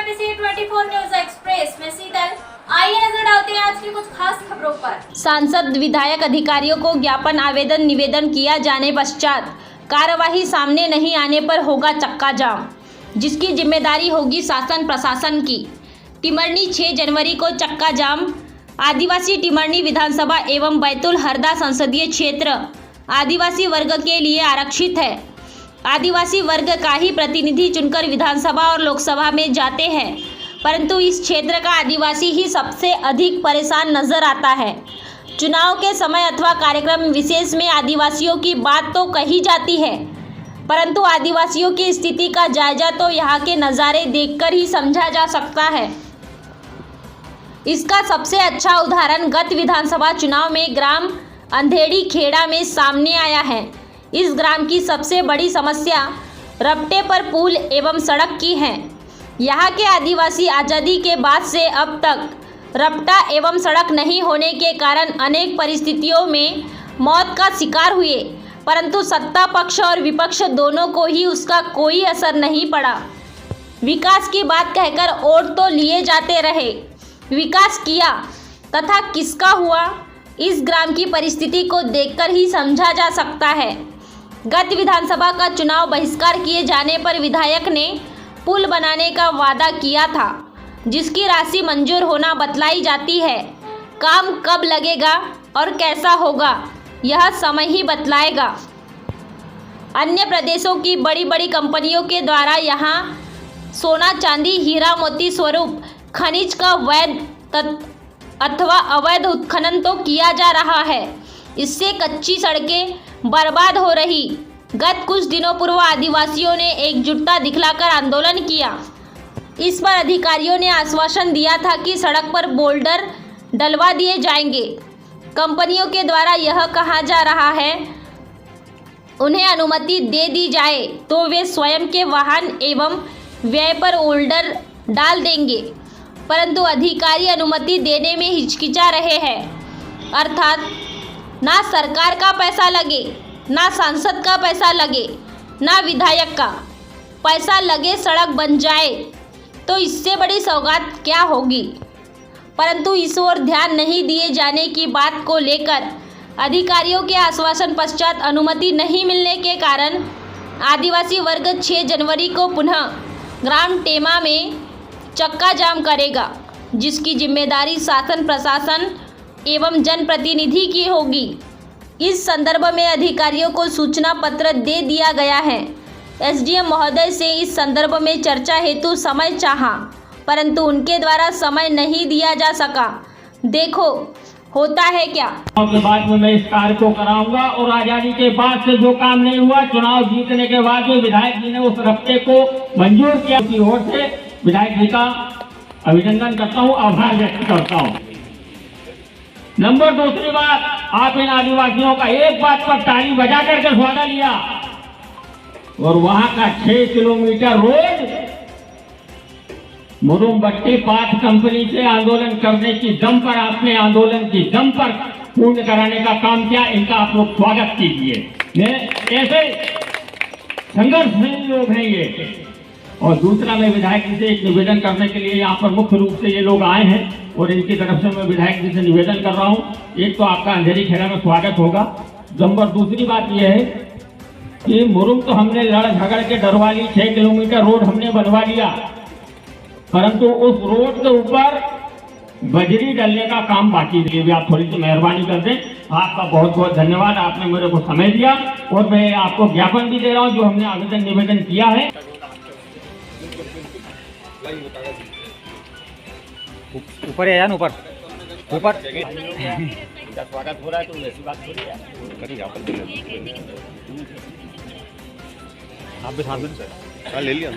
MBC 24 news express में शीतल। आइए नजर डालते हैं आज की कुछ खास खबरों पर। सांसद विधायक अधिकारियों को ज्ञापन आवेदन निवेदन किया जाने पश्चात कार्यवाही सामने नहीं आने पर होगा चक्का जाम, जिसकी जिम्मेदारी होगी शासन प्रशासन की। टिमरनी 6 जनवरी को चक्का जाम। आदिवासी टिमरनी विधानसभा एवं बैतूल हरदा संसदीय क्षेत्र आदिवासी वर्ग के लिए आरक्षित है। आदिवासी वर्ग का ही प्रतिनिधि चुनकर विधानसभा और लोकसभा में जाते हैं, परंतु इस क्षेत्र का आदिवासी ही सबसे अधिक परेशान नजर आता है। चुनाव के समय अथवा कार्यक्रम विशेष में आदिवासियों की बात तो कही जाती है, परंतु आदिवासियों की स्थिति का जायजा तो यहाँ के नज़ारे देखकर ही समझा जा सकता है। इसका सबसे अच्छा उदाहरण गत विधानसभा चुनाव में ग्राम अंधेड़ी खेड़ा में सामने आया है। इस ग्राम की सबसे बड़ी समस्या रपटे पर पुल एवं सड़क की है। यहाँ के आदिवासी आज़ादी के बाद से अब तक रपटा एवं सड़क नहीं होने के कारण अनेक परिस्थितियों में मौत का शिकार हुए, परंतु सत्ता पक्ष और विपक्ष दोनों को ही उसका कोई असर नहीं पड़ा। विकास की बात कहकर वोट तो लिए जाते रहे, विकास किया तथा किसका हुआ, इस ग्राम की परिस्थिति को देखकर ही समझा जा सकता है। गत विधानसभा का चुनाव बहिष्कार किए जाने पर विधायक ने पुल बनाने का वादा किया था, जिसकी राशि मंजूर होना बतलाई जाती है। काम कब लगेगा और कैसा होगा यह समय ही बतलाएगा। अन्य प्रदेशों की बड़ी बड़ी कंपनियों के द्वारा यहाँ सोना चांदी हीरा मोती स्वरूप खनिज का वैध अथवा अवैध उत्खनन तो किया जा रहा है। इससे कच्ची सड़कें बर्बाद हो रही। गत कुछ दिनों पूर्व आदिवासियों ने एकजुटता दिखलाकर आंदोलन किया। इस पर अधिकारियों ने आश्वासन दिया था कि सड़क पर बोल्डर डलवा दिए जाएंगे। कंपनियों के द्वारा यह कहा जा रहा है उन्हें अनुमति दे दी जाए तो वे स्वयं के वाहन एवं व्यय पर बोल्डर डाल देंगे, परंतु अधिकारी अनुमति देने में हिचकिचा रहे हैं। अर्थात ना सरकार का पैसा लगे, ना सांसद का पैसा लगे, ना विधायक का पैसा लगे, सड़क बन जाए तो इससे बड़ी सौगात क्या होगी। परंतु इस ओर ध्यान नहीं दिए जाने की बात को लेकर अधिकारियों के आश्वासन पश्चात अनुमति नहीं मिलने के कारण आदिवासी वर्ग 6 जनवरी को पुनः ग्राम टेमा में चक्का जाम करेगा, जिसकी जिम्मेदारी शासन प्रशासन एवं जनप्रतिनिधि की होगी। इस संदर्भ में अधिकारियों को सूचना पत्र दे दिया गया है। एसडीएम महोदय से इस संदर्भ में चर्चा हेतु समय चाहा, परंतु उनके द्वारा समय नहीं दिया जा सका। देखो होता है क्या। के बाद में मैं इस कार्य को कराऊंगा और आजादी के बाद से जो काम नहीं हुआ, चुनाव जीतने के बाद जो विधायक जी ने उस रफ्ते को मंजूर किया, उसकी ओर से विधायक जी का अभिनंदन करता हूँ, आभार व्यक्त करता हूँ। नंबर दूसरी बात, आप इन आदिवासियों का एक बात पर ताली बजा करके स्वागत लिया और वहां का 6 किलोमीटर रोड मुरुमबट्टी पाथ कंपनी से आंदोलन करने की दम पर, आपने आंदोलन की दम पर पूर्ण कराने का काम किया। इनका आप लोग स्वागत कीजिए। ऐसे संघर्षशील लोग हैं ये। और दूसरा, मैं विधायक जी से एक निवेदन करने के लिए यहाँ पर मुख्य रूप से ये लोग आए हैं और इनकी तरफ से मैं विधायक जी से निवेदन कर रहा हूँ। एक तो आपका अंधेरी खेड़ा में स्वागत होगा। नंबर दूसरी बात यह है कि मुरुम तो हमने लड़ झगड़ के डरवा ली, 6 किलोमीटर रोड हमने बनवा लिया, परंतु उस रोड के ऊपर बजरी डलने का काम बाकी है। भी आप थोड़ी सी मेहरबानी कर दें। आपका बहुत बहुत धन्यवाद, आपने मेरे को समय दिया और मैं आपको ज्ञापन भी दे रहा हूँ जो हमने आवेदन निवेदन किया है। ऊपर है ऊपर ऊपर स्वागत हो रहा है तो ऐसी बात थोड़ी है। आप भी साथ में ले लिया